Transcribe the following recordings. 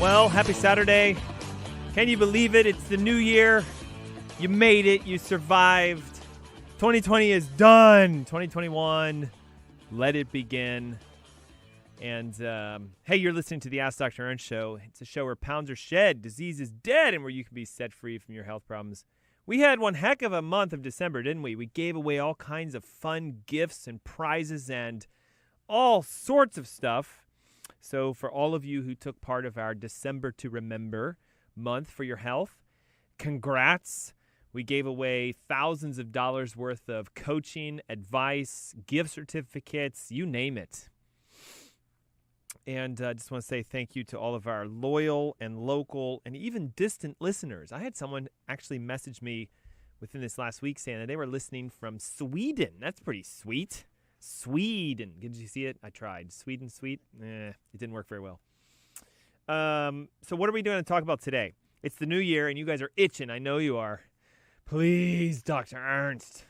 Well, happy Saturday. Can you believe it? It's the new year. You made it. You survived. 2020 is done. 2021, let it begin. And, hey, you're listening to the Ask Dr. Ernst Show. It's a show where pounds are shed, disease is dead, and where you can be set free from your health problems. We had one heck of a month of December, didn't we? We gave away all kinds of fun gifts and prizes and all sorts of stuff. So for all of you who took part of our December to Remember month for your health, congrats. We gave away thousands of dollars worth of coaching, advice, gift certificates, you name it. And I just want to say thank you to all of our loyal and local and even distant listeners. I had someone actually message me within this last week saying that they were listening from Sweden. That's pretty sweet. Sweden. Did you see it? I tried. Sweden, sweet? It didn't work very well. So what are we doing to talk about today? It's the new year, and you guys are itching. I know you are. Please, Dr. Ernst.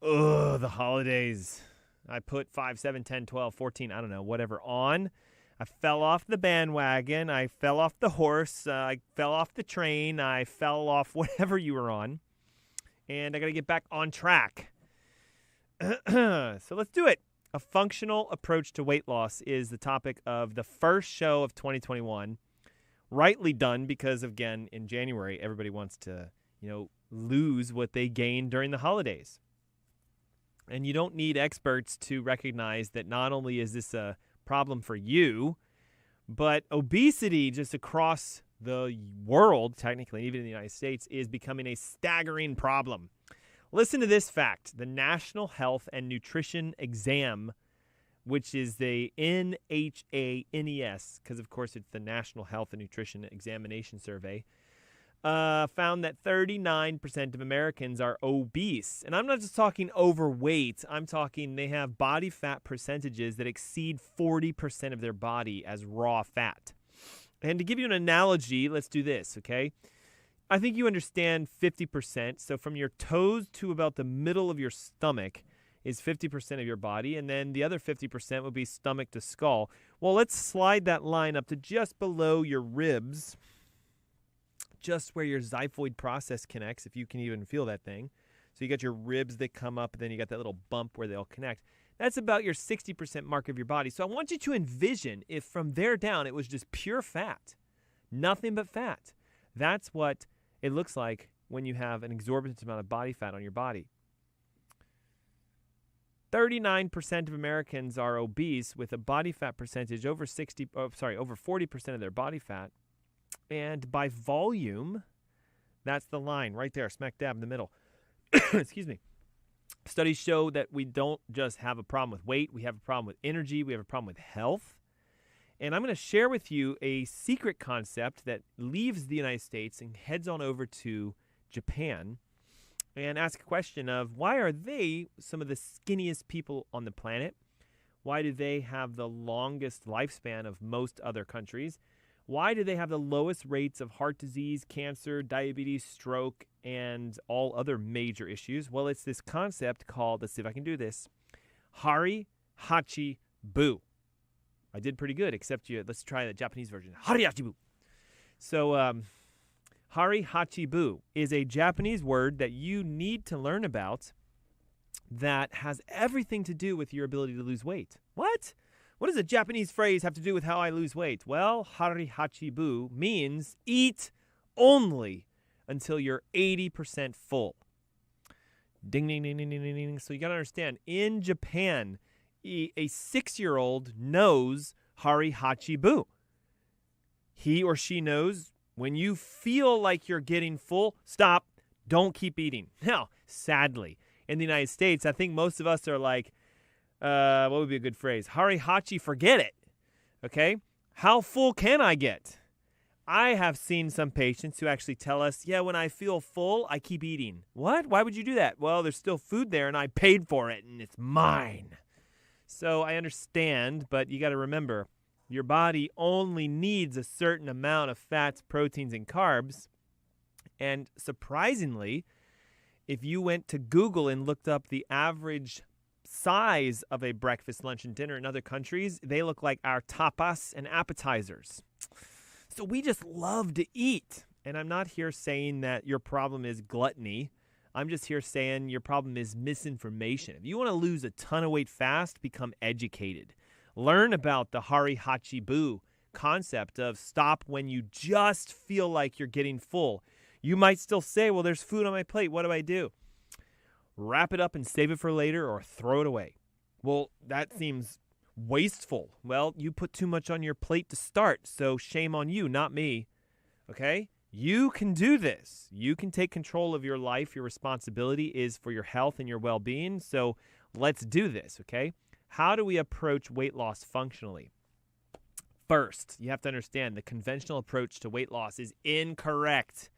Ugh, the holidays. I put 5, 7, 10, 12, 14, I don't know, whatever on. I fell off the bandwagon. I fell off the horse. I fell off the train. I fell off whatever you were on. And I got to get back on track. So let's do it. A functional approach to weight loss is the topic of the first show of 2021. Rightly done because, again, in January, everybody wants to, lose what they gained during the holidays. And you don't need experts to recognize that not only is this a problem for you, but obesity just across the world, technically, even in the United States, is becoming a staggering problem. Listen to this fact. The National Health and Nutrition Exam, which is the NHANES, because, of course, it's the National Health and Nutrition Examination Survey, found that 39% of Americans are obese. And I'm not just talking overweight. I'm talking they have body fat percentages that exceed 40% of their body as raw fat. And to give you an analogy, let's do this, okay? I think you understand 50%. So from your toes to about the middle of your stomach is 50% of your body. And then the other 50% would be stomach to skull. Well, let's slide that line up to just below your ribs, just where your xiphoid process connects, if you can even feel that thing. So you got your ribs that come up, and then you got that little bump where they'll connect. That's about your 60% mark of your body. So I want you to envision if from there down it was just pure fat, nothing but fat. That's what it looks like when you have an exorbitant amount of body fat on your body. 39% of Americans are obese with a body fat percentage over 40% of their body fat. And by volume, that's the line right there, smack dab in the middle. Excuse me. Studies show that we don't just have a problem with weight. We have a problem with energy. We have a problem with health. And I'm going to share with you a secret concept that leaves the United States and heads on over to Japan and ask a question of why are they some of the skinniest people on the planet? Why do they have the longest lifespan of most other countries? Why do they have the lowest rates of heart disease, cancer, diabetes, stroke, and all other major issues? Well, it's this concept called, let's see if I can do this, Hari Hachi Bu. I did pretty good, except let's try the Japanese version. Hari Hachi Bu. So, Hari Hachi Bu is a Japanese word that you need to learn about that has everything to do with your ability to lose weight. What? What does a Japanese phrase have to do with how I lose weight? Well, Hari Hachi Bu means eat only until you're 80% full. Ding, ding, ding, ding, ding, ding, ding. So you got to understand, in Japan, a 6-year-old knows Hari Hachi Bu. He or she knows when you feel like you're getting full, stop, don't keep eating. Now, sadly, in the United States, I think most of us are like, what would be a good phrase? Hari Hachi, forget it. Okay? How full can I get? I have seen some patients who actually tell us, yeah, when I feel full, I keep eating. What? Why would you do that? Well, there's still food there and I paid for it and it's mine. So I understand, but you got to remember, your body only needs a certain amount of fats, proteins, and carbs. And surprisingly, if you went to Google and looked up the average size of a breakfast, lunch, and dinner in other countries, they look like our tapas and appetizers. So we just love to eat. And I'm not here saying that your problem is gluttony. I'm just here saying your problem is misinformation. If you want to lose a ton of weight fast, become educated. Learn about the Hari Hachibu concept of stop when you just feel like you're getting full. You might still say, well, there's food on my plate. What do I do? Wrap it up and save it for later or throw it away. Well, that seems wasteful. Well, you put too much on your plate to start, so shame on you, not me. Okay? You can do this. You can take control of your life. Your responsibility is for your health and your well-being, so let's do this, okay? How do we approach weight loss functionally? First, you have to understand the conventional approach to weight loss is incorrect.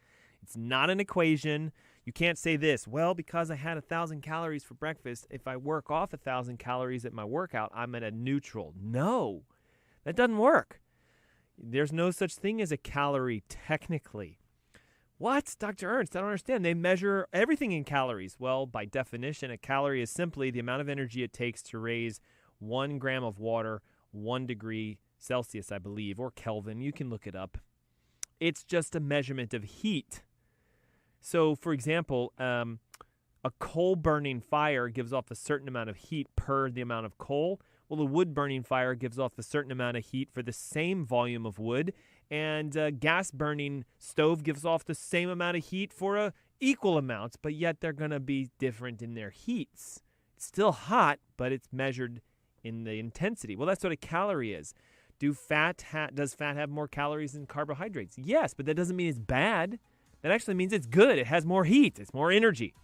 It's not an equation. You can't say this, well, because I had 1,000 calories for breakfast, if I work off 1,000 calories at my workout, I'm at a neutral. No, that doesn't work. There's no such thing as a calorie technically. What? Dr. Ernst, I don't understand. They measure everything in calories. Well, by definition, a calorie is simply the amount of energy it takes to raise 1 gram of water, 1 degree Celsius, I believe, or Kelvin. You can look it up. It's just a measurement of heat. So, for example, a coal-burning fire gives off a certain amount of heat per the amount of coal. Well, a wood-burning fire gives off a certain amount of heat for the same volume of wood, and a gas-burning stove gives off the same amount of heat for equal amounts, but yet they're going to be different in their heats. It's still hot, but it's measured in the intensity. Well, that's what a calorie is. Does fat have more calories than carbohydrates? Yes, but that doesn't mean it's bad. That actually means it's good. It has more heat. It's more energy.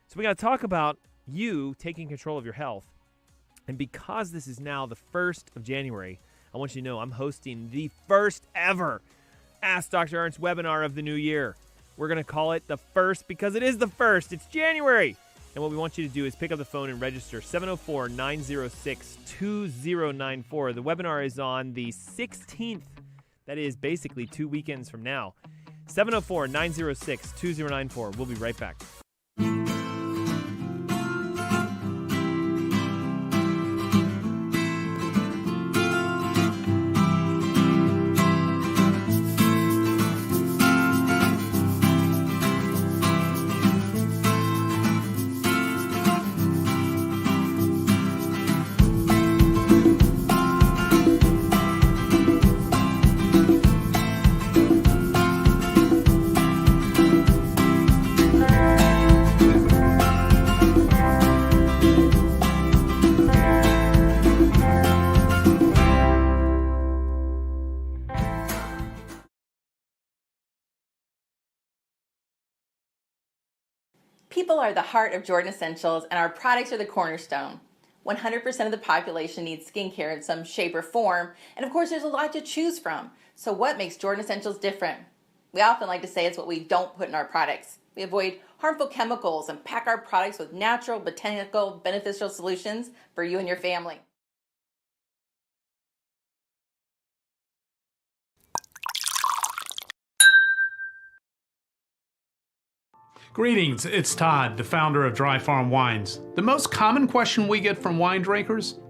So we got to talk about you taking control of your health. And because this is now the 1st of January, I want you to know I'm hosting the first ever Ask Dr. Ernst webinar of the new year. We're going to call it the first because it is the 1st. It's January. And what we want you to do is pick up the phone and register 704-906-2094. The webinar is on the 16th. That is basically 2 weekends from now. 704-906-2094. We'll be right back. People are the heart of Jordan Essentials, and our products are the cornerstone. 100% of the population needs skincare in some shape or form, and of course there's a lot to choose from. So what makes Jordan Essentials different? We often like to say it's what we don't put in our products. We avoid harmful chemicals and pack our products with natural, botanical, beneficial solutions for you and your family. Greetings, it's Todd, the founder of Dry Farm Wines. The most common question we get from wine drinkers: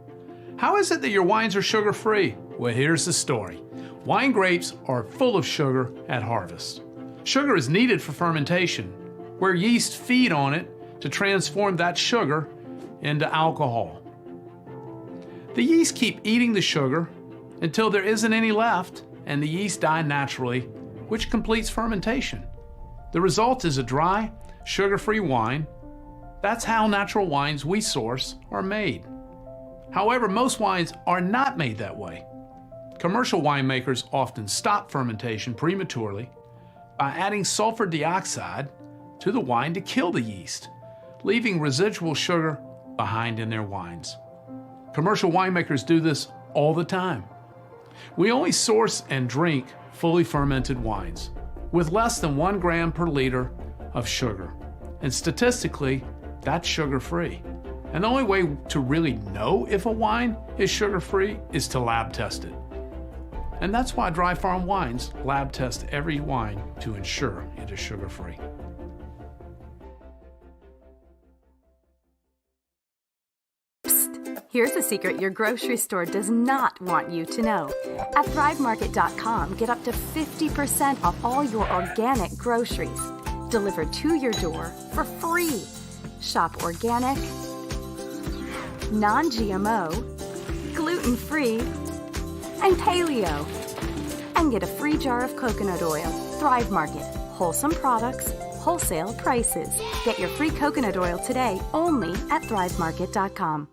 how is it that your wines are sugar-free? Well, here's the story. Wine grapes are full of sugar at harvest. Sugar is needed for fermentation, where yeast feed on it to transform that sugar into alcohol. The yeast keep eating the sugar until there isn't any left, and the yeast die naturally, which completes fermentation. The result is a dry, sugar-free wine. That's how natural wines we source are made. However, most wines are not made that way. Commercial winemakers often stop fermentation prematurely by adding sulfur dioxide to the wine to kill the yeast, leaving residual sugar behind in their wines. Commercial winemakers do this all the time. We only source and drink fully fermented wines with less than 1 gram per liter of sugar. And statistically, that's sugar-free. And the only way to really know if a wine is sugar-free is to lab test it. And that's why Dry Farm Wines lab test every wine to ensure it is sugar-free. Here's a secret your grocery store does not want you to know. At ThriveMarket.com, get up to 50% off all your organic groceries delivered to your door for free. Shop organic, non-GMO, gluten-free, and paleo. And get a free jar of coconut oil. Thrive Market. Wholesome products, wholesale prices. Get your free coconut oil today only at ThriveMarket.com.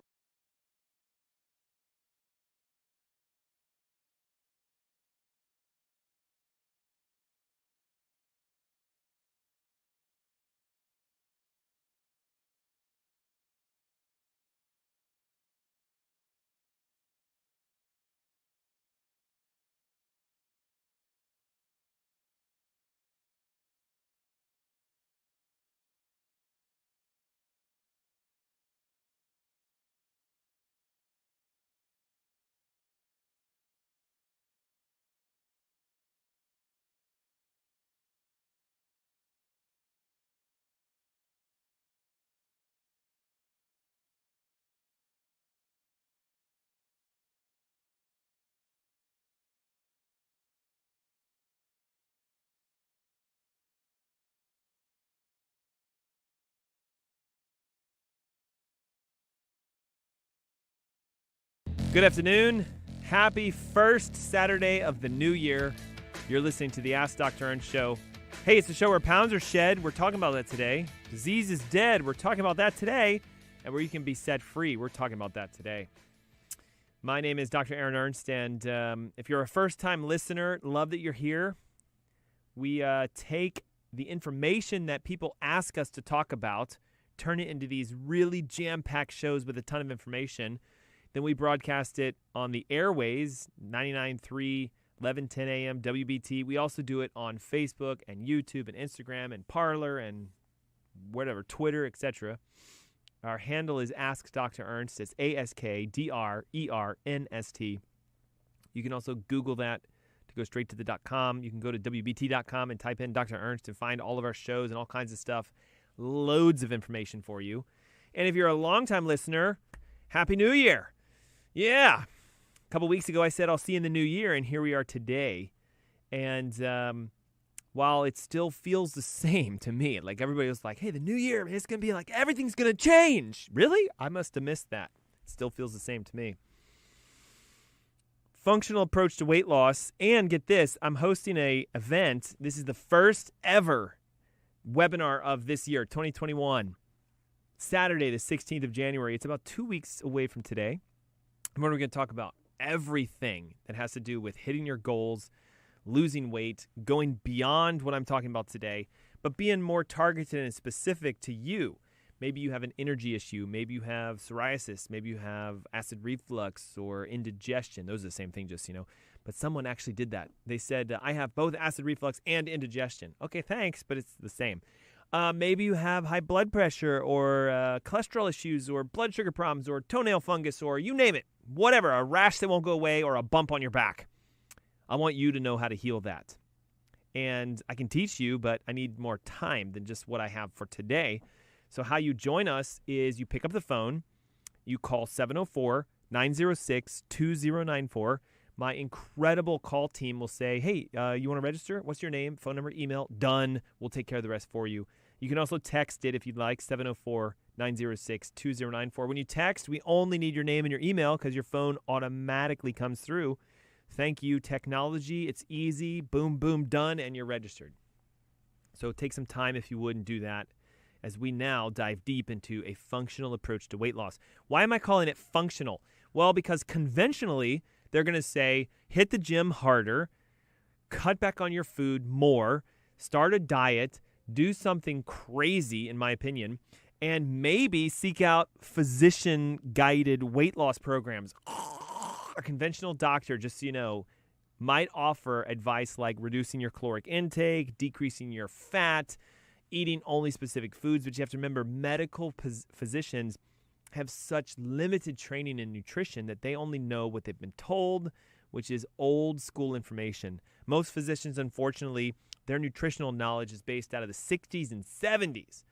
Good afternoon. Happy first Saturday of the new year. You're listening to the Ask Dr. Ernst Show. Hey, it's the show where pounds are shed. We're talking about that today. Disease is dead. We're talking about that today. And where you can be set free. We're talking about that today. My name is Dr. Aaron Ernst, and if you're a first-time listener, love that you're here. We take the information that people ask us to talk about, turn it into these really jam-packed shows with a ton of information. Then we broadcast it on the airways, 99.3, 11:10 a.m. WBT. We also do it on Facebook and YouTube and Instagram and Parler and whatever, Twitter, etc. Our handle is Ask Dr. Ernst. It's AskDrErNst. You can also Google that to go straight to the .com. You can go to WBT.com and type in Dr. Ernst and find all of our shows and all kinds of stuff. Loads of information for you. And if you're a longtime listener, Happy New Year. Yeah. A couple weeks ago, I said I'll see you in the new year, and here we are today. And while it still feels the same to me, like everybody was like, hey, the new year, it's going to be like everything's going to change. Really? I must have missed that. It still feels the same to me. Functional approach to weight loss. And get this, I'm hosting a event. This is the first ever webinar of this year, 2021. Saturday, the 16th of January. It's about 2 weeks away from today. And we're going to talk about everything that has to do with hitting your goals, losing weight, going beyond what I'm talking about today, but being more targeted and specific to you. Maybe you have an energy issue. Maybe you have psoriasis. Maybe you have acid reflux or indigestion. Those are the same thing, just, But someone actually did that. They said, I have both acid reflux and indigestion. Okay, thanks, but it's the same. Maybe you have high blood pressure or cholesterol issues or blood sugar problems or toenail fungus or you name it. Whatever, a rash that won't go away or a bump on your back. I want you to know how to heal that. And I can teach you, but I need more time than just what I have for today. So how you join us is you pick up the phone, you call 704-906-2094. My incredible call team will say, hey, you want to register? What's your name, phone number, email? Done. We'll take care of the rest for you. You can also text it if you'd like, 704-906-2094. When you text, we only need your name and your email because your phone automatically comes through. Thank you, technology. It's easy. Boom, boom, done, and you're registered. So take some time if you would and do that as we now dive deep into a functional approach to weight loss. Why am I calling it functional? Well, because conventionally, they're going to say, hit the gym harder, cut back on your food more, start a diet, do something crazy, in my opinion, and maybe seek out physician-guided weight loss programs. A conventional doctor, just so you know, might offer advice like reducing your caloric intake, decreasing your fat, eating only specific foods. But you have to remember, medical physicians have such limited training in nutrition that they only know what they've been told, which is old school information. Most physicians, unfortunately, their nutritional knowledge is based out of the 60s and 70s.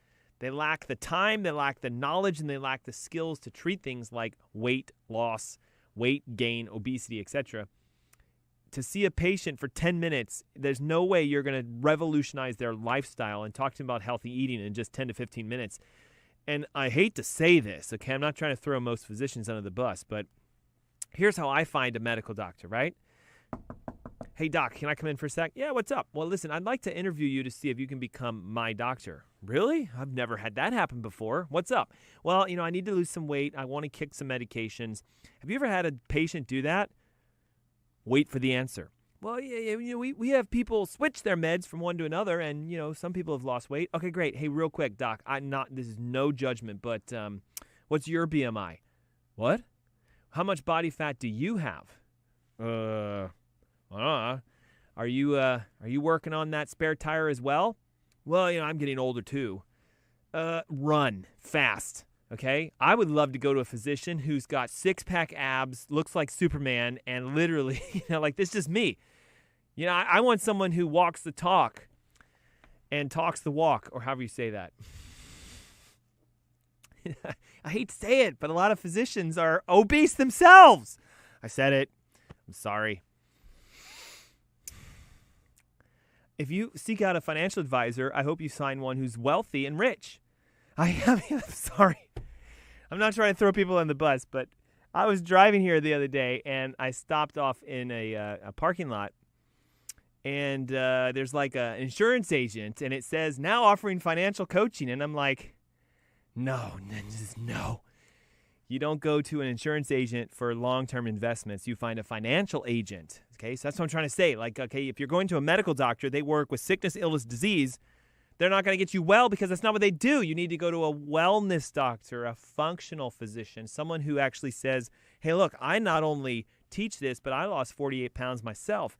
They lack the time, they lack the knowledge, and they lack the skills to treat things like weight loss, weight gain, obesity, etc. To see a patient for 10 minutes, there's no way you're going to revolutionize their lifestyle and talk to them about healthy eating in just 10 to 15 minutes. And I hate to say this, okay? I'm not trying to throw most physicians under the bus, but here's how I find a medical doctor, right? Hey, doc, can I come in for a sec? Yeah, what's up? Well, listen, I'd like to interview you to see if you can become my doctor. Really? I've never had that happen before. What's up? Well, I need to lose some weight. I want to kick some medications. Have you ever had a patient do that? Wait for the answer. Well, yeah, we have people switch their meds from one to another, and, some people have lost weight. Okay, great. Hey, real quick, doc, this is no judgment, but what's your BMI? What? How much body fat do you have? Are you working on that spare tire as well? Well, I'm getting older too. Run fast, okay? I would love to go to a physician who's got six-pack abs, looks like Superman, and literally, like this is just me. I want someone who walks the talk and talks the walk, or however you say that. I hate to say it, but a lot of physicians are obese themselves. I said it. I'm sorry. If you seek out a financial advisor, I hope you find one who's wealthy and rich. I'm sorry. I'm not trying to throw people on the bus, but I was driving here the other day, and I stopped off in a parking lot, and there's like an insurance agent, and it says, now offering financial coaching. And I'm like, no. You don't go to an insurance agent for long-term investments. You find a financial agent. Okay, so that's what I'm trying to say. Like, okay, if you're going to a medical doctor, they work with sickness, illness, disease. They're not going to get you well because that's not what they do. You need to go to a wellness doctor, a functional physician, someone who actually says, hey, look, I not only teach this, but I lost 48 pounds myself.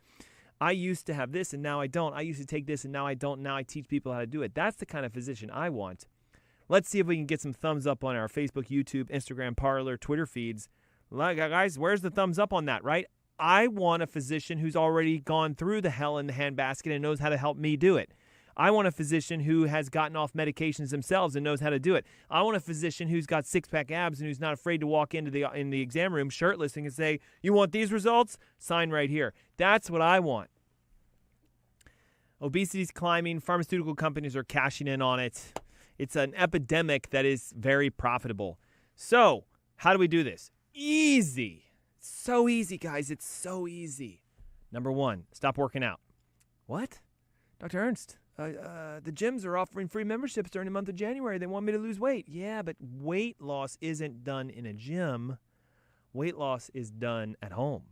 I used to have this and now I don't. I used to take this and now I don't. Now I teach people how to do it. That's the kind of physician I want. Let's see if we can get some thumbs up on our Facebook, YouTube, Instagram, Parler, Twitter feeds. Guys, where's the thumbs up on that, right? I want a physician who's already gone through the hell in the handbasket and knows how to help me do it. I want a physician who has gotten off medications themselves and knows how to do it. I want a physician who's got six-pack abs and who's not afraid to walk into the exam room shirtless and can say, you want these results? Sign right here. That's what I want. Obesity's climbing. Pharmaceutical companies are cashing in on it. It's an epidemic that is very profitable. So, how do we do this? Easy. So easy, guys. It's so easy. Number one, stop working out. What? Dr. Ernst, the gyms are offering free memberships during the month of January. They want me to lose weight. Yeah, but weight loss isn't done in a gym. Weight loss is done at home.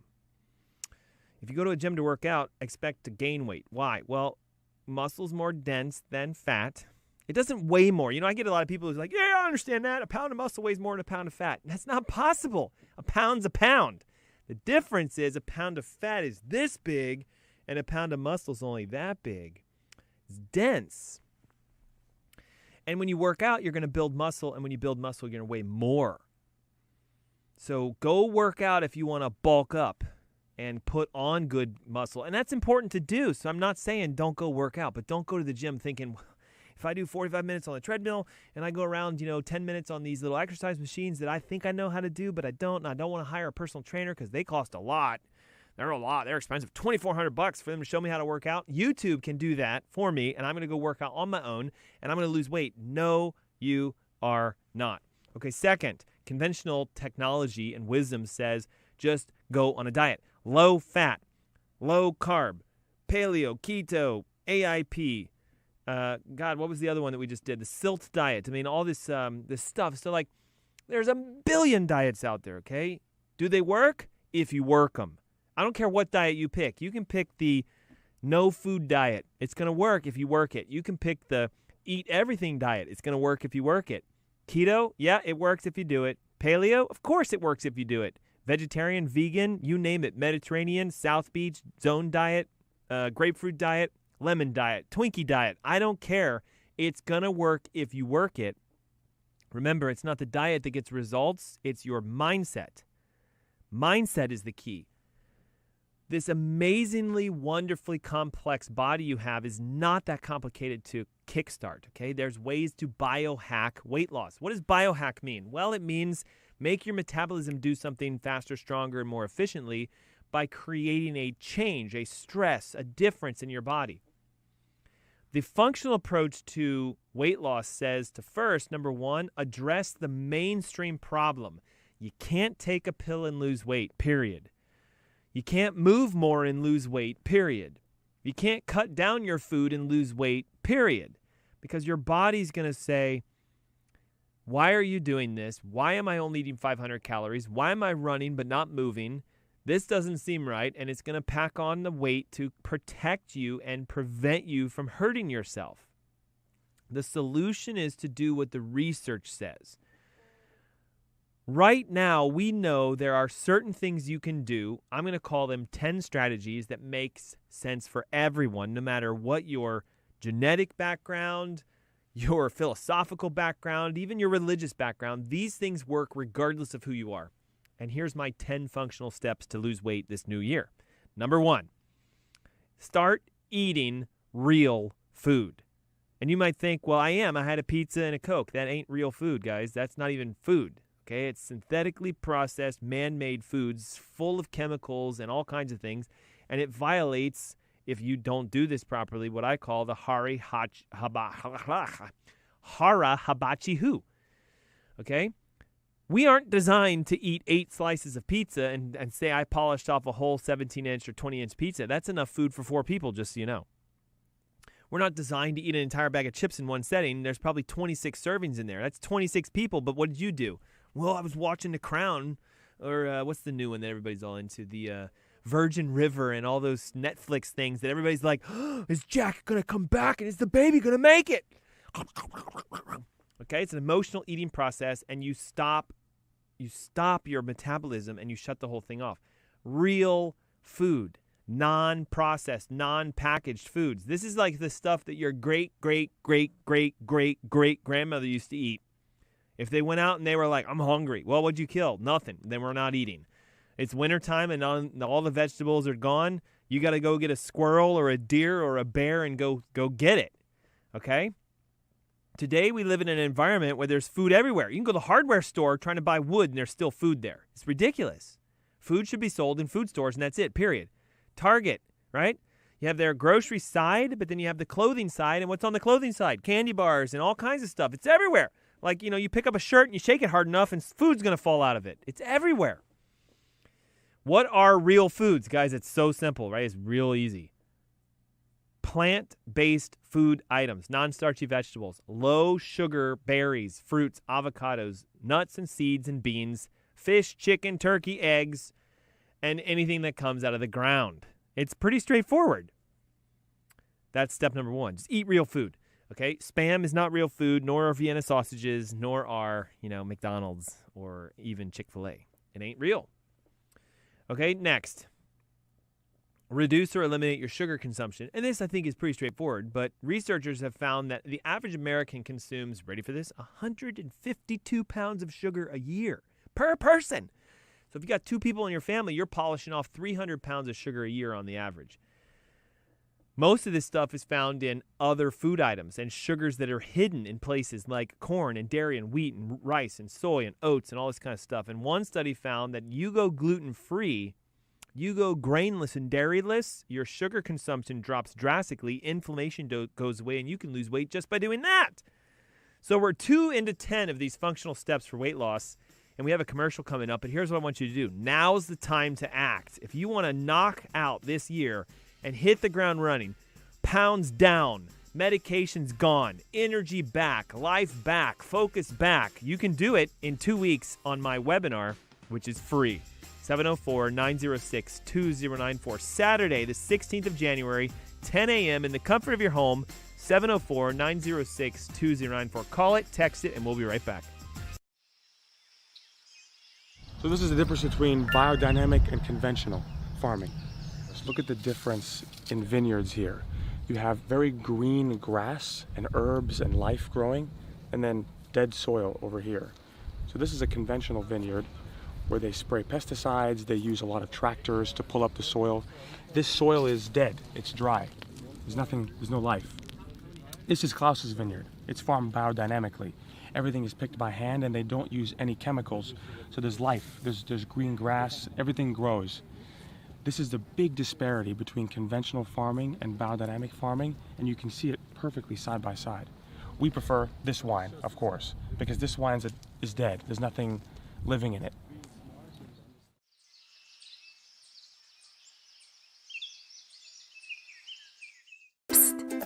If you go to a gym to work out, expect to gain weight. Why? Well, muscle's more dense than fat. It doesn't weigh more. I get a lot of people who's like, yeah, I understand that. A pound of muscle weighs more than a pound of fat. That's not possible. A pound's a pound. The difference is a pound of fat is this big and a pound of muscle is only that big. It's dense. And when you work out, you're going to build muscle. And when you build muscle, you're going to weigh more. So go work out if you want to bulk up and put on good muscle. And that's important to do. So I'm not saying don't go work out, but don't go to the gym thinking, if I do 45 minutes on the treadmill and I go around, 10 minutes on these little exercise machines that I think I know how to do, but I don't, and I don't want to hire a personal trainer because they cost a lot. They're a lot. They're expensive. $2,400 for them to show me how to work out. YouTube can do that for me, and I'm going to go work out on my own, and I'm going to lose weight. No, you are not. Okay, second, conventional technology and wisdom says just go on a diet. Low fat, low carb, paleo, keto, AIP. God, what was the other one that we just did? The SILT diet. I mean, all this stuff. So, like, there's a billion diets out there, okay? Do they work? If you work them. I don't care what diet you pick. You can pick the no food diet. It's going to work if you work it. You can pick the eat everything diet. It's going to work if you work it. Keto, yeah, it works if you do it. Paleo, of course it works if you do it. Vegetarian, vegan, you name it. Mediterranean, South Beach, zone diet, grapefruit diet, lemon diet, Twinkie diet. I don't care. It's going to work if you work it. Remember, it's not the diet that gets results. It's your mindset. Mindset is the key. This amazingly, wonderfully complex body you have is not that complicated to kickstart, okay? There's ways to biohack weight loss. What does biohack mean? Well, it means make your metabolism do something faster, stronger, and more efficiently by creating a change, a stress, a difference in your body. The functional approach to weight loss says to first, number one, address the mainstream problem. You can't take a pill and lose weight, period. You can't move more and lose weight, period. You can't cut down your food and lose weight, period. Because your body's going to say, why are you doing this? Why am I only eating 500 calories? Why am I running but not moving? This doesn't seem right, and it's going to pack on the weight to protect you and prevent you from hurting yourself. The solution is to do what the research says. Right now, we know there are certain things you can do. I'm going to call them 10 strategies that makes sense for everyone, no matter what your genetic background, your philosophical background, even your religious background. These things work regardless of who you are. And here's my 10 functional steps to lose weight this new year. Number one, start eating real food. And you might think, well, I had a pizza and a Coke. That ain't real food, guys. That's not even food. Okay, it's synthetically processed, man-made foods full of chemicals and all kinds of things. And it violates, if you don't do this properly, what I call the Hara Hibachi Hu. Okay? We aren't designed to eat 8 slices of pizza and say I polished off a whole 17-inch or 20-inch pizza. That's enough food for 4 people, just so you know. We're not designed to eat an entire bag of chips in one setting. There's probably 26 servings in there. That's 26 people, but what did you do? Well, I was watching The Crown, or what's the new one that everybody's all into? The Virgin River and all those Netflix things that everybody's like, oh, is Jack going to come back and is the baby going to make it? Okay, it's an emotional eating process, and you stop your metabolism and you shut the whole thing off. Real food, non-processed, non-packaged foods. This is like the stuff that your great-great-great-great-great-grandmother used to eat. If they went out and they were like, I'm hungry. Well, what'd you kill? Nothing. Then we're not eating. It's wintertime and all the vegetables are gone. You got to go get a squirrel or a deer or a bear and go get it. Okay? Today, we live in an environment where there's food everywhere. You can go to the hardware store trying to buy wood, and there's still food there. It's ridiculous. Food should be sold in food stores, and that's it, period. Target, right? You have their grocery side, but then you have the clothing side, and what's on the clothing side? Candy bars and all kinds of stuff. It's everywhere. Like, you pick up a shirt, and you shake it hard enough, and food's going to fall out of it. It's everywhere. What are real foods? Guys, it's so simple, right? It's real easy. Plant-based food items, non-starchy vegetables, low-sugar berries, fruits, avocados, nuts and seeds and beans, fish, chicken, turkey, eggs, and anything that comes out of the ground. It's pretty straightforward. That's step number one. Just eat real food, okay? Spam is not real food, nor are Vienna sausages, nor are, McDonald's or even Chick-fil-A. It ain't real. Okay, next. Reduce or eliminate your sugar consumption. And this, I think, is pretty straightforward, but researchers have found that the average American consumes, ready for this, 152 pounds of sugar a year per person. So if you got 2 people in your family, you're polishing off 300 pounds of sugar a year on the average. Most of this stuff is found in other food items and sugars that are hidden in places like corn and dairy and wheat and rice and soy and oats and all this kind of stuff. And one study found that you go gluten-free, you go grainless and dairyless, your sugar consumption drops drastically, inflammation goes away, and you can lose weight just by doing that. So we're 2 into 10 of these functional steps for weight loss, and we have a commercial coming up, but here's what I want you to do. Now's the time to act. If you want to knock out this year and hit the ground running, pounds down, medications gone, energy back, life back, focus back, you can do it in 2 weeks on my webinar, which is free. 704-906-2094. Saturday, the 16th of January, 10 a.m. in the comfort of your home, 704-906-2094. Call it, text it, and we'll be right back. So this is the difference between biodynamic and conventional farming. Let's look at the difference in vineyards here. You have very green grass and herbs and life growing, and then dead soil over here. So this is a conventional vineyard where they spray pesticides, they use a lot of tractors to pull up the soil. This soil is dead, it's dry. There's no life. This is Klaus's vineyard. It's farmed biodynamically. Everything is picked by hand, and they don't use any chemicals. So there's life, there's green grass, everything grows. This is the big disparity between conventional farming and biodynamic farming, and you can see it perfectly side by side. We prefer this wine, of course, because this wine is dead. There's nothing living in it.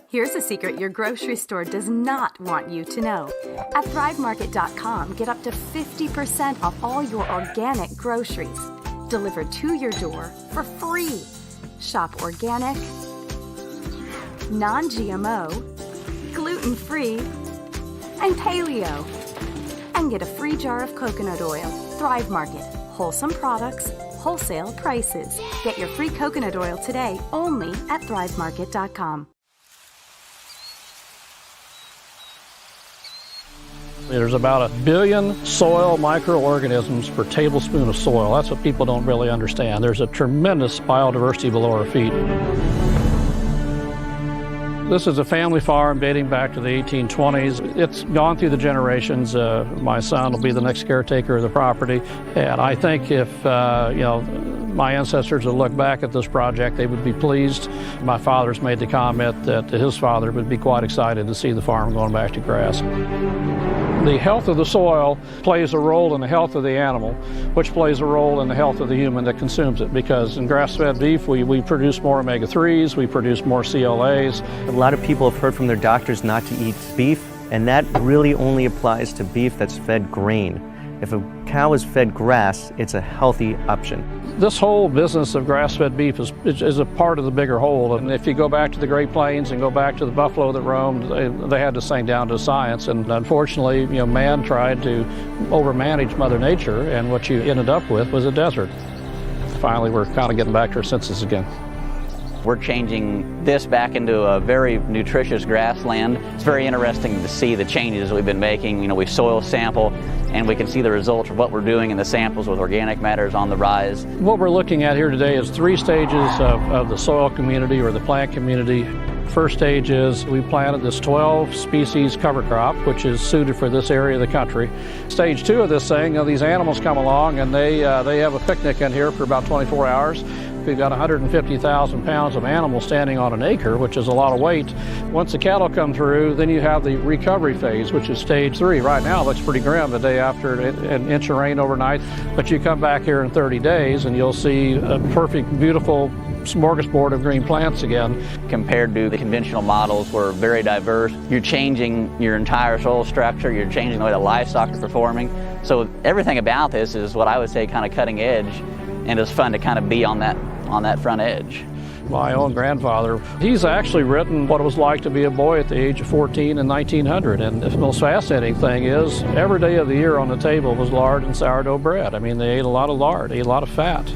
Here's a secret your grocery store does not want you to know. At ThriveMarket.com, get up to 50% off all your organic groceries, delivered to your door for free. Shop organic, non-GMO, gluten-free, and paleo. And get a free jar of coconut oil. Thrive Market. Wholesome products, wholesale prices. Get your free coconut oil today only at ThriveMarket.com. There's about 1 billion soil microorganisms per tablespoon of soil. That's what people don't really understand. There's a tremendous biodiversity below our feet. This is a family farm dating back to the 1820s. It's gone through the generations. My son will be the next caretaker of the property. And I think if, my ancestors would look back at this project, they would be pleased. My father's made the comment that his father would be quite excited to see the farm going back to grass. The health of the soil plays a role in the health of the animal, which plays a role in the health of the human that consumes it, because in grass-fed beef, we produce more omega-3s, we produce more CLAs. A lot of people have heard from their doctors not to eat beef, and that really only applies to beef that's fed grain. If a cow is fed grass, it's a healthy option. This whole business of grass-fed beef is a part of the bigger whole. And if you go back to the Great Plains and go back to the buffalo that roamed, they had this thing down to science. And unfortunately, man tried to overmanage Mother Nature, and what you ended up with was a desert. Finally, we're kind of getting back to our senses again. We're changing this back into a very nutritious grassland. It's very interesting to see the changes we've been making. We soil sample, and we can see the results of what we're doing in the samples with organic matters on the rise. What we're looking at here today is 3 stages of the soil community or the plant community. First stage is we planted this 12 species cover crop, which is suited for this area of the country. Stage 2 of this thing, these animals come along and they have a picnic in here for about 24 hours. We've got 150,000 pounds of animals standing on an acre, which is a lot of weight. Once the cattle come through, then you have the recovery phase, which is stage 3. Right now it looks pretty grim the day after an inch of rain overnight, but you come back here in 30 days and you'll see a perfect, beautiful smorgasbord of green plants again. Compared to the conventional models, we're very diverse. You're changing your entire soil structure, you're changing the way the livestock are performing. So everything about this is what I would say kind of cutting edge, and it's fun to kind of be on that front edge. My own grandfather, he's actually written what it was like to be a boy at the age of 14 in 1900. And the most fascinating thing is every day of the year on the table was lard and sourdough bread. I mean, they ate a lot of lard, ate a lot of fat.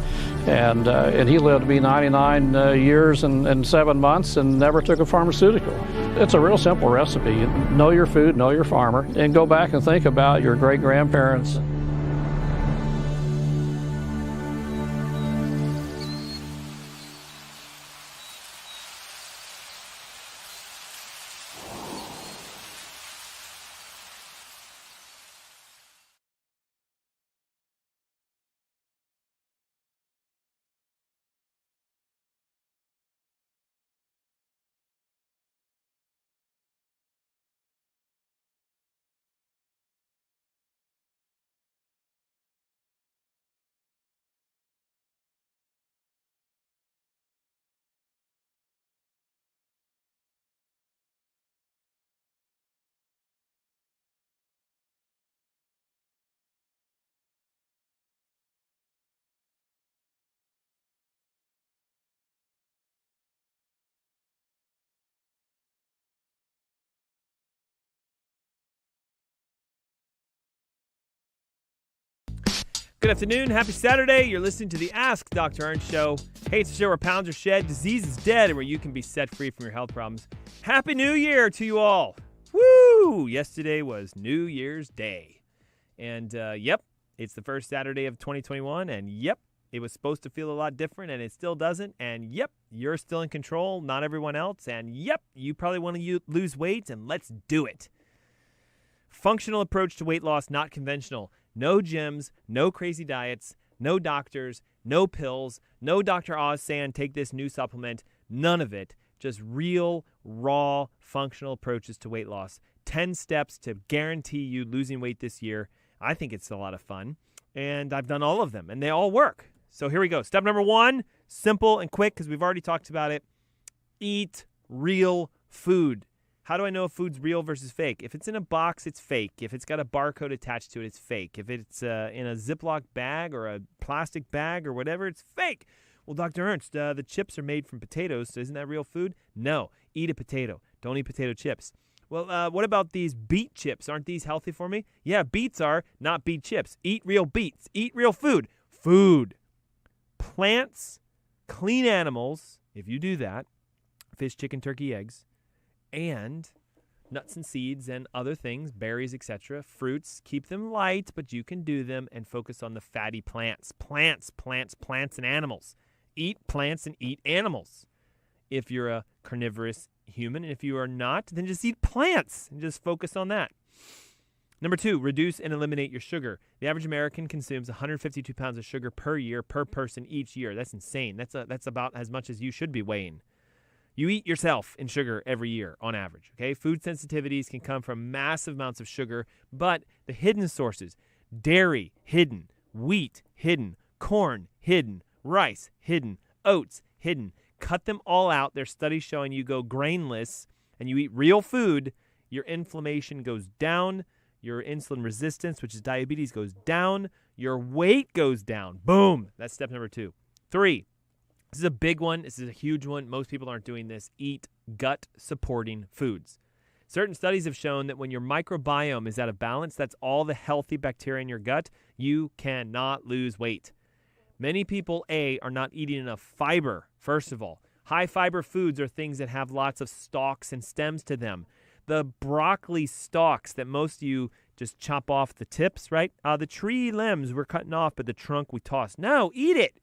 And he lived to be 99 years and 7 months and never took a pharmaceutical. It's a real simple recipe. Know your food, know your farmer, and go back and think about your great-grandparents. Good afternoon. Happy Saturday. You're listening to the Ask Dr. Ernst Show. Hey, it's a show where pounds are shed, disease is dead, and where you can be set free from your health problems. Happy New Year to you all. Woo! Yesterday was New Year's Day. And, yep, it's the first Saturday of 2021, and, yep, It was supposed to feel a lot different, and it still doesn't. And yep, you're still in control, not everyone else. And yep, you probably want to lose weight, and let's do it. Functional approach to weight loss, not conventional. No gyms, no crazy diets, no doctors, no pills, no Dr. Oz saying take this new supplement. None of it. Just real, raw, functional approaches to weight loss. 10 steps to guarantee you losing weight this year. I think it's a lot of fun. And I've done all of them, and they all work. So here we go. Step number 1, simple and quick because we've already talked about it. Eat real food. How do I know if food's real versus fake? If it's in a box, it's fake. If it's got a barcode attached to it, it's fake. If it's in a Ziploc bag or a plastic bag or whatever, it's fake. Well, Dr. Ernst, the chips are made from potatoes, so isn't that real food? No. Eat a potato. Don't eat potato chips. Well, what about these beet chips? Aren't these healthy for me? Yeah, beets are, not beet chips. Eat real beets. Eat real food. Food. Plants, clean animals, if you do that, fish, chicken, turkey, eggs, and nuts and seeds and other things, berries, etc., fruits, keep them light, but you can do them and focus on the fatty plants. Plants, and animals. Eat plants and eat animals. If you're a carnivorous human, and if you are not, then just eat plants and just focus on that. Number 2, reduce and eliminate your sugar. The average American consumes 152 pounds of sugar per year per person each year. That's insane. That's about as much as you should be weighing. You eat yourself in sugar every year on average, okay? Food sensitivities can come from massive amounts of sugar, but the hidden sources, dairy, hidden, wheat, hidden, corn, hidden, rice, hidden, oats, hidden. Cut them all out. There's studies showing you go grainless and you eat real food, your inflammation goes down, your insulin resistance, which is diabetes, goes down, your weight goes down. Boom. That's step number 2. 3, this is a big one. This is a huge one. Most people aren't doing this. Eat gut-supporting foods. Certain studies have shown that when your microbiome is out of balance, that's all the healthy bacteria in your gut, you cannot lose weight. Many people, are not eating enough fiber, first of all. High-fiber foods are things that have lots of stalks and stems to them. The broccoli stalks that most of you just chop off the tips, right? The tree limbs we're cutting off, but the trunk we toss. No, eat it.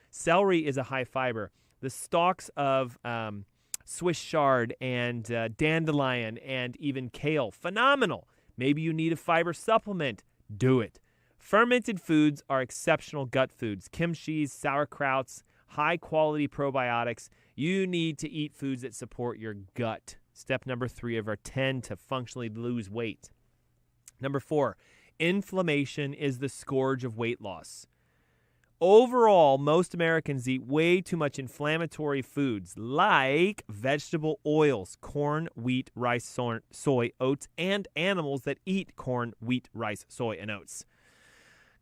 Celery is a high fiber. The stalks of Swiss chard and dandelion and even kale, phenomenal. Maybe you need a fiber supplement. Do it. Fermented foods are exceptional gut foods. Kimchis, sauerkrauts, high-quality probiotics. You need to eat foods that support your gut. Step number 3 of our 10 to functionally lose weight. Number 4, inflammation is the scourge of weight loss. Overall, most Americans eat way too much inflammatory foods like vegetable oils, corn, wheat, rice, soy, oats, and animals that eat corn, wheat, rice, soy, and oats.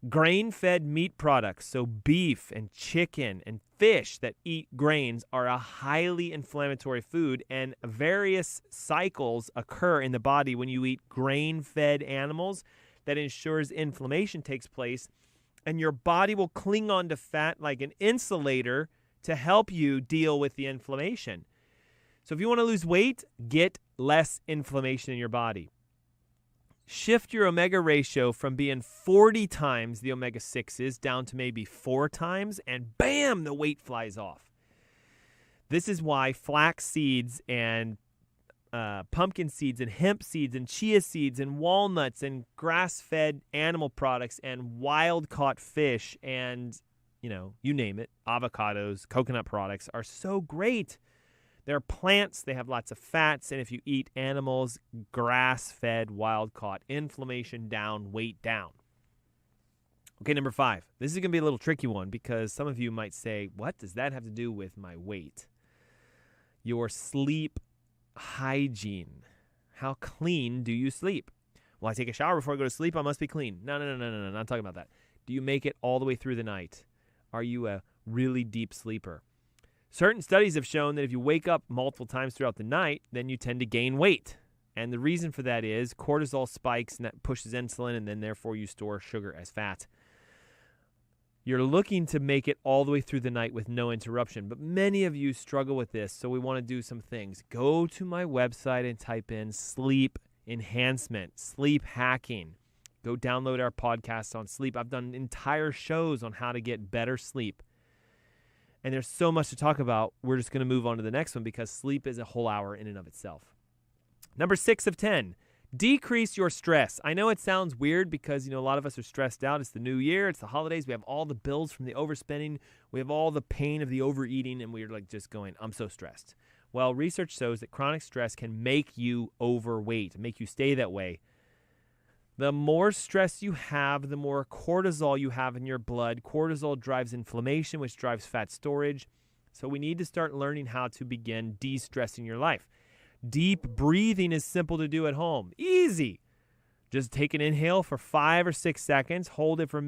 Grain-fed meat products, so beef and chicken and fish that eat grains, are a highly inflammatory food, and various cycles occur in the body when you eat grain-fed animals that ensures inflammation takes place, and your body will cling on to fat like an insulator to help you deal with the inflammation. So if you want to lose weight, get less inflammation in your body. Shift your omega ratio from being 40 times the omega-6s down to maybe 4 times, and bam, the weight flies off. This is why flax seeds and pumpkin seeds and hemp seeds and chia seeds and walnuts and grass-fed animal products and wild-caught fish and, you name it, avocados, coconut products are so great. They're plants, they have lots of fats, and if you eat animals, grass-fed, wild-caught, inflammation down, weight down. Okay, number 5. This is going to be a little tricky one because some of you might say, what does that have to do with my weight? Your sleep hygiene. How clean do you sleep? Well, I take a shower before I go to sleep, I must be clean. No, not talking about that. Do you make it all the way through the night? Are you a really deep sleeper? Certain studies have shown that if you wake up multiple times throughout the night, then you tend to gain weight. And the reason for that is cortisol spikes, and that pushes insulin, and then therefore you store sugar as fat. You're looking to make it all the way through the night with no interruption, but many of you struggle with this, so we want to do some things. Go to my website and type in sleep enhancement, sleep hacking. Go download our podcast on sleep. I've done entire shows on how to get better sleep. And there's so much to talk about. We're just going to move on to the next one because sleep is a whole hour in and of itself. Number 6 of 10, decrease your stress. I know it sounds weird because, a lot of us are stressed out. It's the new year. It's the holidays. We have all the bills from the overspending. We have all the pain of the overeating, and we're like just going, I'm so stressed. Well, research shows that chronic stress can make you overweight, make you stay that way. The more stress you have, the more cortisol you have in your blood. Cortisol drives inflammation, which drives fat storage. So we need to start learning how to begin de-stressing your life. Deep breathing is simple to do at home. Easy. Just take an inhale for 5 or 6 seconds. Hold it for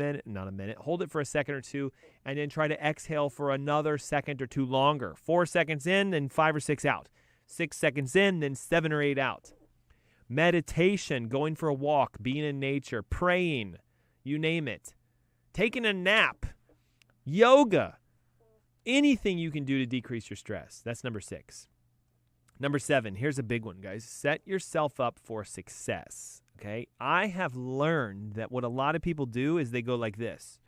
hold it for a second or two, and then try to exhale for another second or two longer. 4 seconds in, then 5 or 6 out. 6 seconds in, then 7 or 8 out. Meditation, going for a walk, being in nature, praying, you name it. Taking a nap, yoga, anything you can do to decrease your stress. That's number 6. Number 7, here's a big one, guys. Set yourself up for success, okay? I have learned that what a lot of people do is they go like this.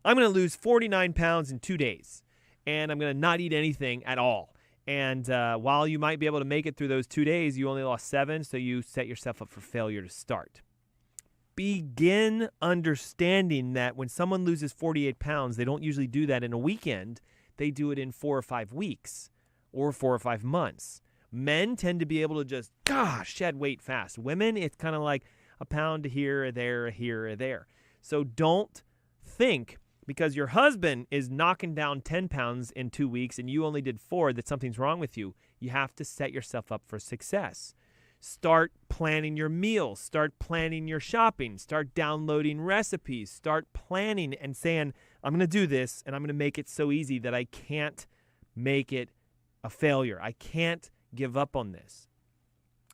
I'm going to lose 49 pounds in 2 days, and I'm going to not eat anything at all. And while you might be able to make it through those 2 days, you only lost 7, so you set yourself up for failure to start. Begin understanding that when someone loses 48 pounds, they don't usually do that in a weekend. They do it in 4 or 5 weeks or 4 or 5 months. Men tend to be able to just, shed weight fast. Women, it's kind of like a pound here or there. So don't think because your husband is knocking down 10 pounds in 2 weeks and you only did 4 that something's wrong with you. You have to set yourself up for success. Start planning your meals. Start planning your shopping. Start downloading recipes. Start planning and saying, I'm going to do this and I'm going to make it so easy that I can't make it a failure. I can't give up on this.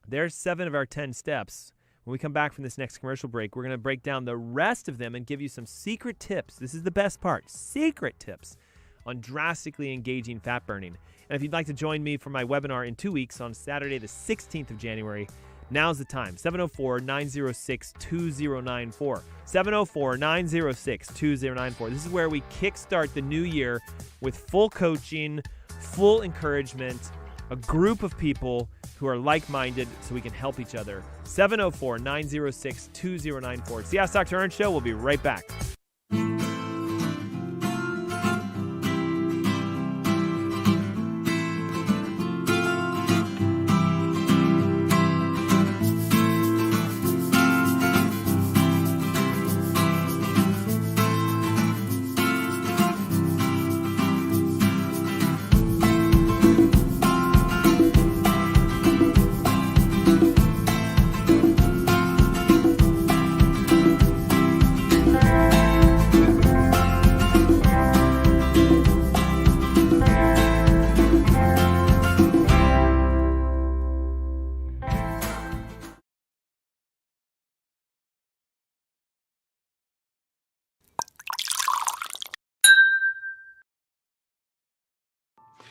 There's 7 of our 10 steps. When we come back from this next commercial break, we're going to break down the rest of them and give you some secret tips. This is the best part. Secret tips on drastically engaging fat burning. And if you'd like to join me for my webinar in 2 weeks on Saturday, the 16th of January, now's the time. 704-906-2094. 704-906-2094. This is where we kickstart the new year with full coaching, full encouragement, a group of people who are like-minded so we can help each other. 704-906-2094. It's the Ask Dr. Ernst Show. We'll be right back.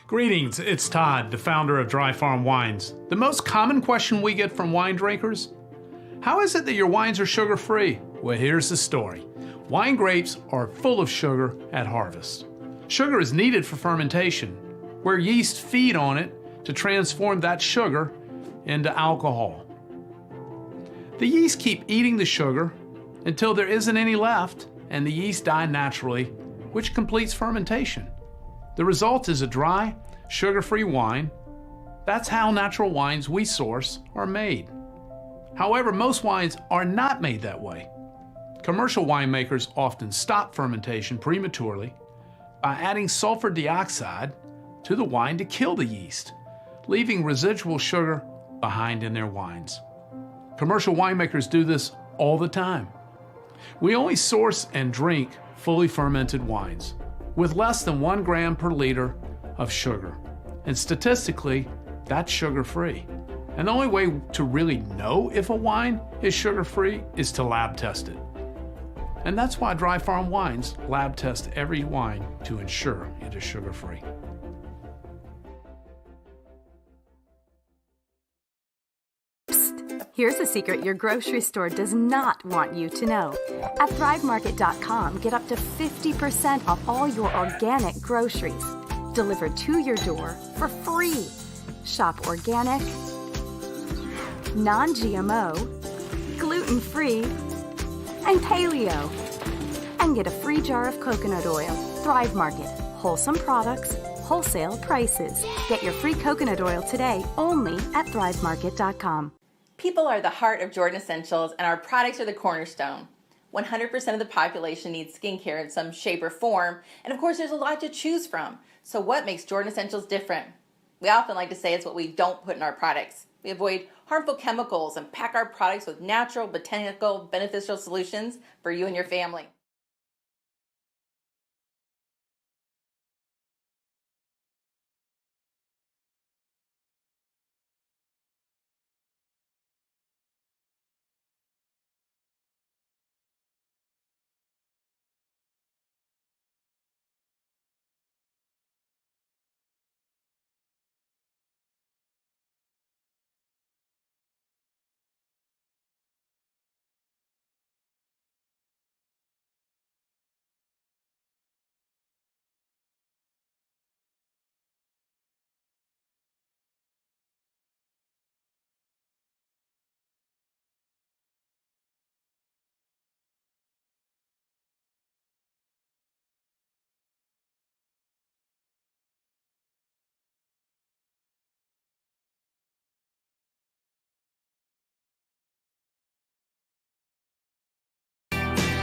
Greetings, it's Todd, the founder of Dry Farm Wines. The most common question we get from wine drinkers: how is it that your wines are sugar-free? Well, here's the story. Wine grapes are full of sugar at harvest. Sugar is needed for fermentation, where yeast feed on it to transform that sugar into alcohol. The yeast keep eating the sugar until there isn't any left, and the yeast die naturally, which completes fermentation. The result is a dry, sugar-free wine. That's how natural wines we source are made. However, most wines are not made that way. Commercial winemakers often stop fermentation prematurely by adding sulfur dioxide to the wine to kill the yeast, leaving residual sugar behind in their wines. Commercial winemakers do this all the time. We only source and drink fully fermented wines with less than 1 gram per liter of sugar. And statistically, that's sugar-free. And the only way to really know if a wine is sugar-free is to lab test it. And that's why Dry Farm Wines lab test every wine to ensure it is sugar-free. Here's a secret your grocery store does not want you to know. At ThriveMarket.com, get up to 50% off all your organic groceries. delivered to your door for free. Shop organic, non-GMO, gluten-free, and paleo. And get a free jar of coconut oil. Thrive Market. Wholesome products, wholesale prices. Get your free coconut oil today only at thrivemarket.com. People are the heart of Jordan Essentials, and our products are the cornerstone. 100% of the population needs skincare in some shape or form, and of course there's a lot to choose from. So what makes Jordan Essentials different? We often like to say it's what we don't put in our products. We avoid harmful chemicals and pack our products with natural, botanical, beneficial solutions for you and your family.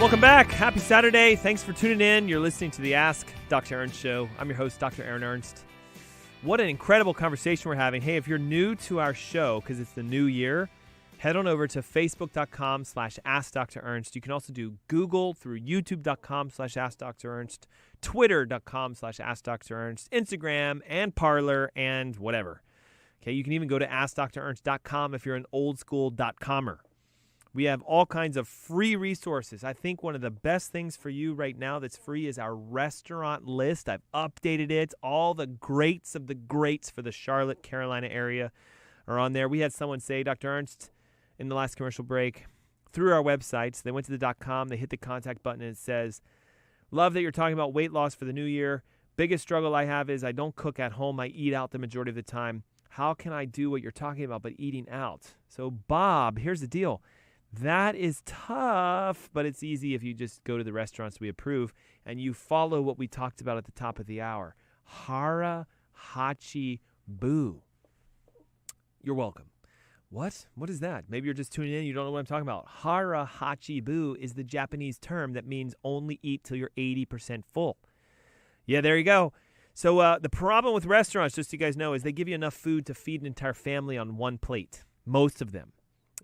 Welcome back. Happy Saturday. Thanks for tuning in. You're listening to the Ask Dr. Ernst Show. I'm your host, Dr. Aaron Ernst. What an incredible conversation we're having. Hey, if you're new to our show, because it's the new year, head on over to facebook.com/AskDrErnst. You can also do Google through youtube.com/AskDrErnst, twitter.com/AskDrErnst, Instagram and Parler and whatever. Okay, you can even go to AskDrErnst.com if you're an old school .comer. We have all kinds of free resources. I think one of the best things for you right now that's free is our restaurant list. I've updated it. All the greats of the greats for the Charlotte, Carolina area are on there. We had someone say, Dr. Ernst, in the last commercial break, through our website, so they went to the .com, they hit the contact button, and it says, love that you're talking about weight loss for the new year. Biggest struggle I have is I don't cook at home. I eat out the majority of the time. How can I do what you're talking about but eating out? So, Bob, here's the deal. That is tough, but it's easy if you just go to the restaurants we approve and you follow what we talked about at the top of the hour. Hara Hachi Bu. You're welcome. What? What is that? Maybe you're just tuning in. You don't know what I'm talking about. Hara Hachi Bu is the Japanese term that means only eat till you're 80% full. Yeah, there you go. So the problem with restaurants, just so you guys know, is they give you enough food to feed an entire family on one plate. Most of them.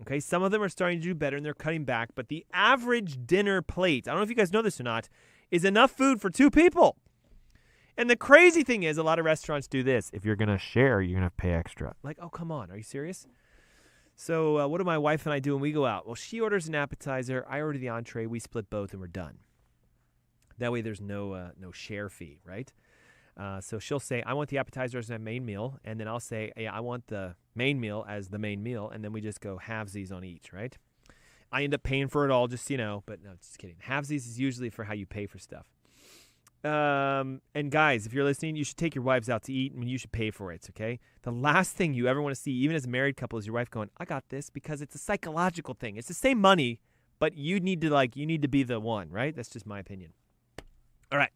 Okay, some of them are starting to do better and they're cutting back, but the average dinner plate, I don't know if you guys know this or not, is enough food for 2 people. And the crazy thing is, a lot of restaurants do this. If you're going to share, you're going to pay extra. Like, oh, come on, are you serious? So what do my wife and I do when we go out? Well, she orders an appetizer, I order the entree, we split both, and we're done. That way there's no share fee, right? So she'll say, I want the appetizer as my main meal, and then I'll say, yeah, I want the main meal as the main meal, and then we just go halvesies on each, right? I end up paying for it all, just so you know, but no, just kidding. Halvesies is usually for how you pay for stuff. And guys, if you're listening, you should take your wives out to eat, and you should pay for it, okay? The last thing you ever want to see, even as a married couple, is your wife going, I got this, because it's a psychological thing. It's the same money, but you need to be the one, right? That's just my opinion. All right.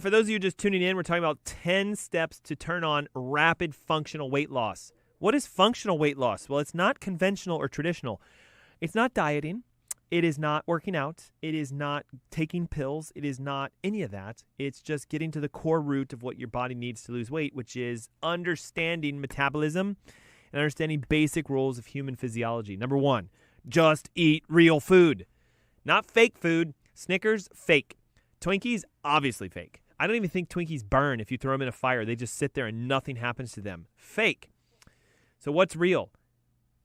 For those of you just tuning in, we're talking about 10 steps to turn on rapid functional weight loss. What is functional weight loss? Well, it's not conventional or traditional. It's not dieting. It is not working out. It is not taking pills. It is not any of that. It's just getting to the core root of what your body needs to lose weight, which is understanding metabolism and understanding basic rules of human physiology. Number 1, just eat real food. Not fake food. Snickers, fake. Twinkies, obviously fake. I don't even think Twinkies burn if you throw them in a fire. They just sit there and nothing happens to them. Fake. So what's real?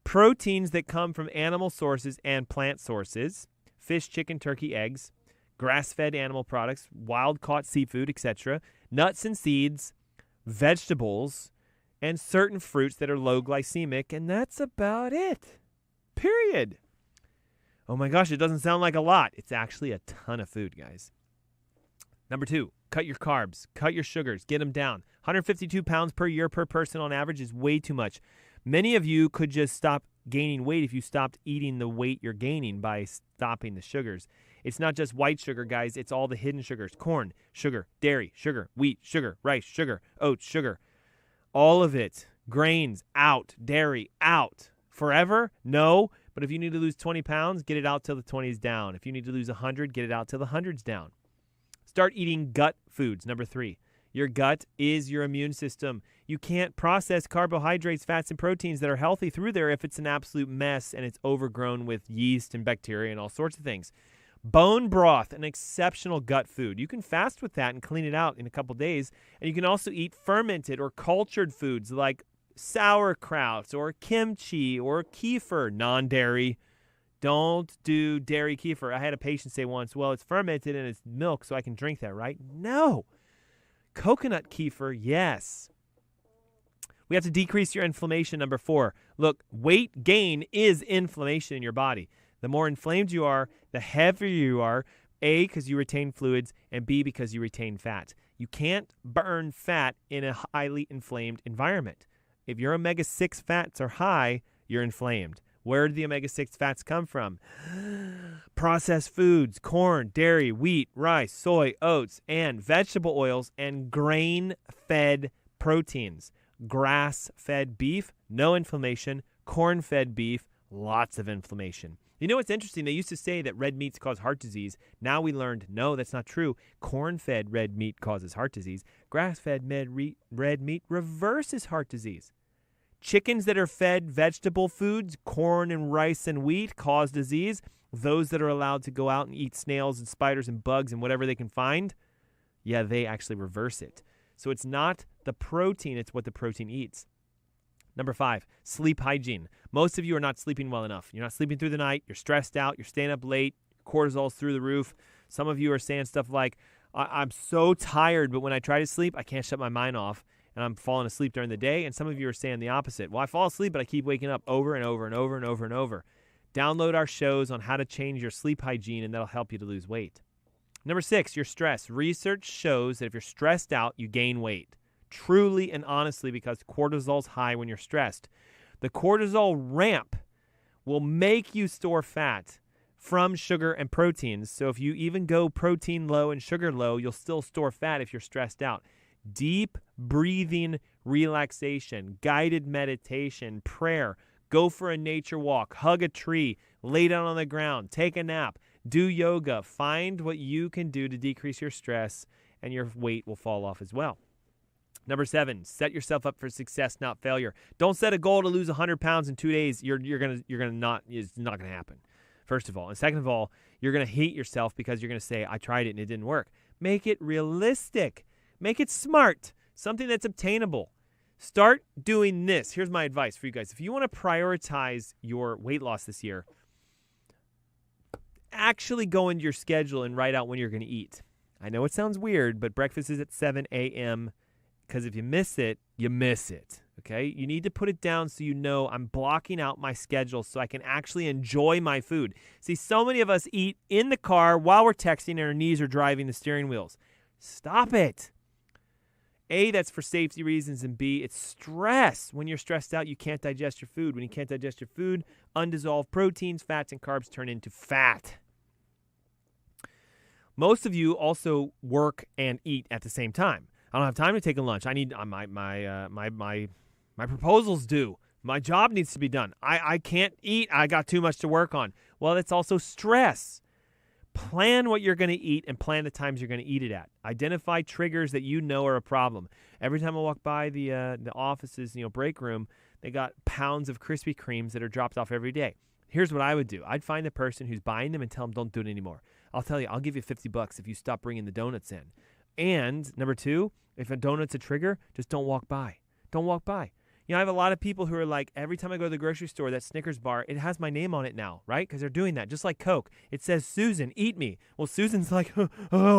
Proteins that come from animal sources and plant sources, fish, chicken, turkey, eggs, grass-fed animal products, wild-caught seafood, etc., nuts and seeds, vegetables, and certain fruits that are low glycemic, and that's about it. Period. Oh my gosh, it doesn't sound like a lot. It's actually a ton of food, guys. Number 2, Cut your carbs. Cut your sugars. Get them down. 152 pounds per year per person on average is way too much. Many of you could just stop gaining weight if you stopped eating the weight you're gaining by stopping the sugars. It's not just white sugar, guys. It's all the hidden sugars. Corn, sugar, dairy, sugar, wheat, sugar, rice, sugar, oats, sugar. All of it. Grains, out. Dairy, out. Forever? No. But if you need to lose 20 pounds, get it out till the 20's down. If you need to lose 100, get it out till the 100's down. Start eating gut foods. Number 3. Your gut is your immune system. You can't process carbohydrates, fats, and proteins that are healthy through there if it's an absolute mess and it's overgrown with yeast and bacteria and all sorts of things. Bone broth, an exceptional gut food. You can fast with that and clean it out in a couple days. And you can also eat fermented or cultured foods like sauerkraut or kimchi or kefir, non-dairy. Don't do dairy kefir. I had a patient say once, well, it's fermented and it's milk, so I can drink that, right? No. Coconut kefir, yes. We have to decrease your inflammation. Number 4. Look, weight gain is inflammation in your body. The more inflamed you are, the heavier you are, A, because you retain fluids, and B, because you retain fat. You can't burn fat in a highly inflamed environment. If your omega-6 fats are high, you're inflamed. Where do the omega-6 fats come from? Processed foods, corn, dairy, wheat, rice, soy, oats, and vegetable oils, and grain-fed proteins. Grass-fed beef, no inflammation. Corn-fed beef, lots of inflammation. You know what's interesting? They used to say that red meats cause heart disease. Now we learned, no, that's not true. Corn-fed red meat causes heart disease. Grass-fed red meat reverses heart disease. Chickens that are fed vegetable foods, corn and rice and wheat, cause disease. Those that are allowed to go out and eat snails and spiders and bugs and whatever they can find, yeah, they actually reverse it. So it's not the protein, it's what the protein eats. Number 5, sleep hygiene. Most of you are not sleeping well enough. You're not sleeping through the night. You're stressed out. You're staying up late. Cortisol's through the roof. Some of you are saying stuff like, I'm so tired, but when I try to sleep, I can't shut my mind off, and I'm falling asleep during the day. And some of you are saying the opposite. Well, I fall asleep, but I keep waking up over and over and over and over and over. Download our shows on how to change your sleep hygiene, and that'll help you to lose weight. Number 6, your stress. Research shows that if you're stressed out, you gain weight. Truly and honestly, because cortisol's high when you're stressed. The cortisol ramp will make you store fat from sugar and proteins. So if you even go protein low and sugar low, you'll still store fat if you're stressed out. Deep breathing, relaxation, guided meditation, prayer, go for a nature walk, hug a tree, lay down on the ground, take a nap, do yoga. Find what you can do to decrease your stress, and your weight will fall off as well. Number 7, set yourself up for success, not failure. Don't set a goal to lose 100 pounds in 2 days. It's not gonna happen. First of all, and second of all, you're gonna hate yourself because you're gonna say, I tried it and it didn't work. Make it realistic. Make it smart. Something that's obtainable. Start doing this. Here's my advice for you guys. If you want to prioritize your weight loss this year, actually go into your schedule and write out when you're gonna eat. I know it sounds weird, but breakfast is at 7 a.m. because if you miss it, you miss it, okay? You need to put it down so you know I'm blocking out my schedule so I can actually enjoy my food. See, so many of us eat in the car while we're texting and our knees are driving the steering wheels. Stop it. A, that's for safety reasons, and B, it's stress. When you're stressed out, you can't digest your food. When you can't digest your food, undissolved proteins, fats, and carbs turn into fat. Most of you also work and eat at the same time. I don't have time to take a lunch. I need my proposal's due. My job needs to be done. I can't eat. I got too much to work on. Well, that's also stress. Plan what you're going to eat and plan the times you're going to eat it at. Identify triggers that you know are a problem. Every time I walk by the office's break room, they got pounds of Krispy Kremes that are dropped off every day. Here's what I would do. I'd find the person who's buying them and tell them don't do it anymore. I'll tell you, I'll give you $50 if you stop bringing the donuts in. And number 2, if a donut's a trigger, just don't walk by. Don't walk by. I have a lot of people who are like, every time I go to the grocery store, that Snickers bar, it has my name on it now, right? Because they're doing that, just like Coke. It says, Susan, eat me. Well, Susan's like, oh,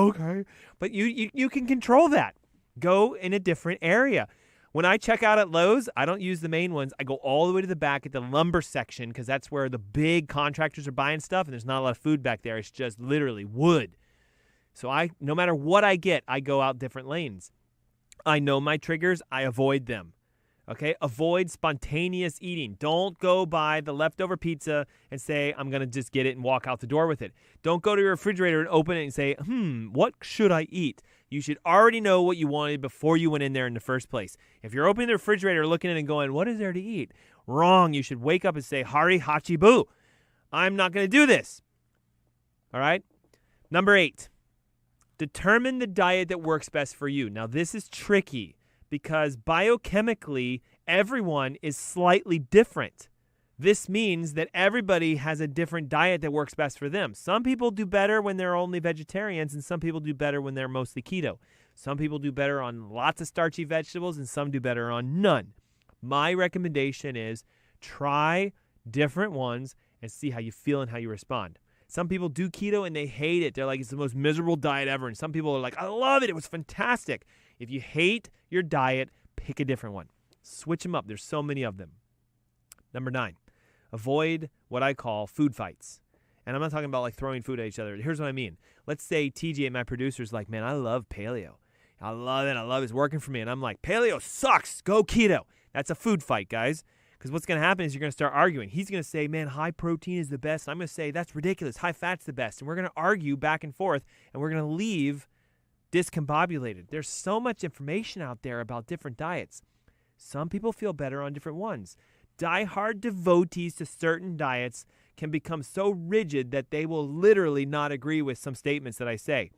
okay. But you can control that. Go in a different area. When I check out at Lowe's, I don't use the main ones. I go all the way to the back at the lumber section because that's where the big contractors are buying stuff, and there's not a lot of food back there. It's just literally wood. So no matter what I get, I go out different lanes. I know my triggers. I avoid them. Okay? Avoid spontaneous eating. Don't go buy the leftover pizza and say, I'm going to just get it and walk out the door with it. Don't go to your refrigerator and open it and say, what should I eat? You should already know what you wanted before you went in there in the first place. If you're opening the refrigerator, looking at it and going, what is there to eat? Wrong. You should wake up and say, Hari Hachi Boo. I'm not going to do this. All right? Number 8. Determine the diet that works best for you. Now, this is tricky because biochemically, everyone is slightly different. This means that everybody has a different diet that works best for them. Some people do better when they're only vegetarians, and some people do better when they're mostly keto. Some people do better on lots of starchy vegetables, and some do better on none. My recommendation is try different ones and see how you feel and how you respond. Some people do keto and they hate it. They're like, it's the most miserable diet ever. And some people are like, I love it. It was fantastic. If you hate your diet, pick a different one. Switch them up. There's so many of them. Number 9, avoid what I call food fights. And I'm not talking about like throwing food at each other. Here's what I mean. Let's say TJ, my producer, is like, man, I love paleo. I love it. I love it. It's working for me. And I'm like, paleo sucks. Go keto. That's a food fight, guys. Because what's going to happen is you're going to start arguing. He's going to say, man, high protein is the best. I'm going to say, that's ridiculous. High fat's the best. And we're going to argue back and forth, and we're going to leave discombobulated. There's so much information out there about different diets. Some people feel better on different ones. Die-hard devotees to certain diets can become so rigid that they will literally not agree with some statements that I say.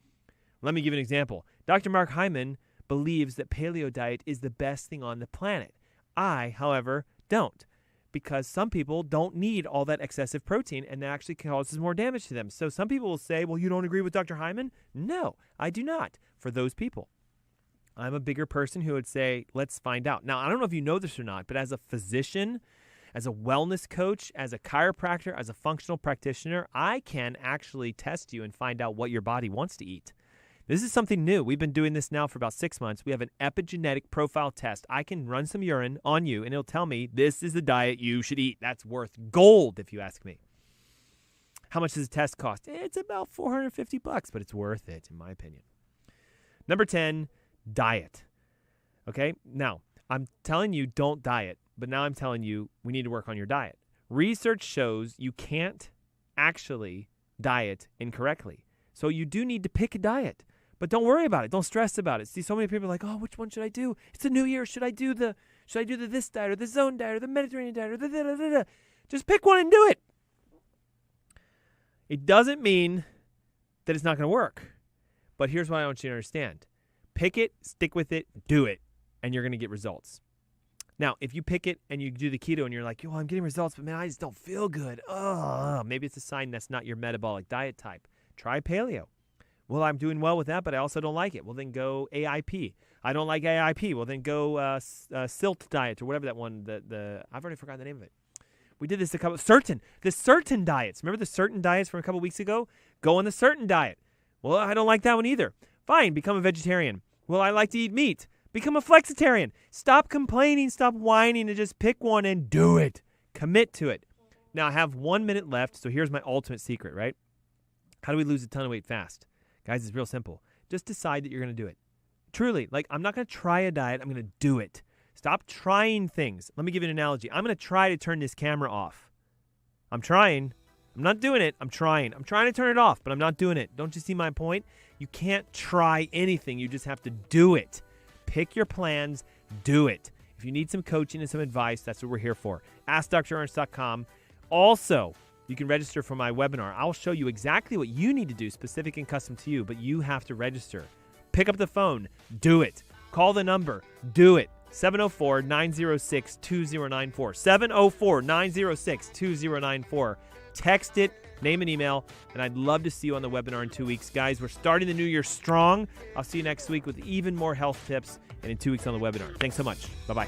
Let me give you an example. Dr. Mark Hyman believes that paleo diet is the best thing on the planet. I, however, don't, because some people don't need all that excessive protein, and that actually causes more damage to them. So some people will say, well, you don't agree with Dr. Hyman? No, I do not, for those people. I'm a bigger person who would say, let's find out. Now, I don't know if you know this or not, but as a physician, as a wellness coach, as a chiropractor, as a functional practitioner, I can actually test you and find out what your body wants to eat. This is something new. We've been doing this now for about 6 months. We have an epigenetic profile test. I can run some urine on you, and it'll tell me this is the diet you should eat. That's worth gold, if you ask me. How much does the test cost? It's about $450, but it's worth it, in my opinion. Number 10, diet. Okay? Now, I'm telling you don't diet, but now I'm telling you we need to work on your diet. Research shows you can't actually diet incorrectly. So you do need to pick a diet. But don't worry about it. Don't stress about it. See, so many people are like, oh, which one should I do? It's a new year. Should I do the this diet or the zone diet or the Mediterranean diet or the da-da-da-da? Just pick one and do it. It doesn't mean that it's not going to work. But here's what I want you to understand. Pick it, stick with it, do it, and you're going to get results. Now, if you pick it and you do the keto and you're like, I'm getting results, but man, I just don't feel good. Maybe it's a sign that's not your metabolic diet type. Try paleo. Well, I'm doing well with that, but I also don't like it. Well, then go AIP. I don't like AIP. Well, then go SILT diet or whatever that one. I've already forgotten the name of it. We did this the certain diets. Remember the certain diets from a couple weeks ago? Go on the certain diet. Well, I don't like that one either. Fine, become a vegetarian. Well, I like to eat meat. Become a flexitarian. Stop complaining, stop whining, and just pick one and do it. Commit to it. Now, I have 1 minute left, so here's my ultimate secret, right? How do we lose a ton of weight fast? Guys, it's real simple. Just decide that you're going to do it. Truly, I'm not going to try a diet. I'm going to do it. Stop trying things. Let me give you an analogy. I'm going to try to turn this camera off. I'm trying. I'm not doing it. I'm trying. I'm trying to turn it off, but I'm not doing it. Don't you see my point? You can't try anything. You just have to do it. Pick your plans. Do it. If you need some coaching and some advice, that's what we're here for. AskDrErnst.com. Also, you can register for my webinar. I'll show you exactly what you need to do, specific and custom to you, but you have to register. Pick up the phone. Do it. Call the number. Do it. 704-906-2094. 704-906-2094. Text it. Name and email. And I'd love to see you on the webinar in 2 weeks. Guys, we're starting the new year strong. I'll see you next week with even more health tips and in 2 weeks on the webinar. Thanks so much. Bye-bye.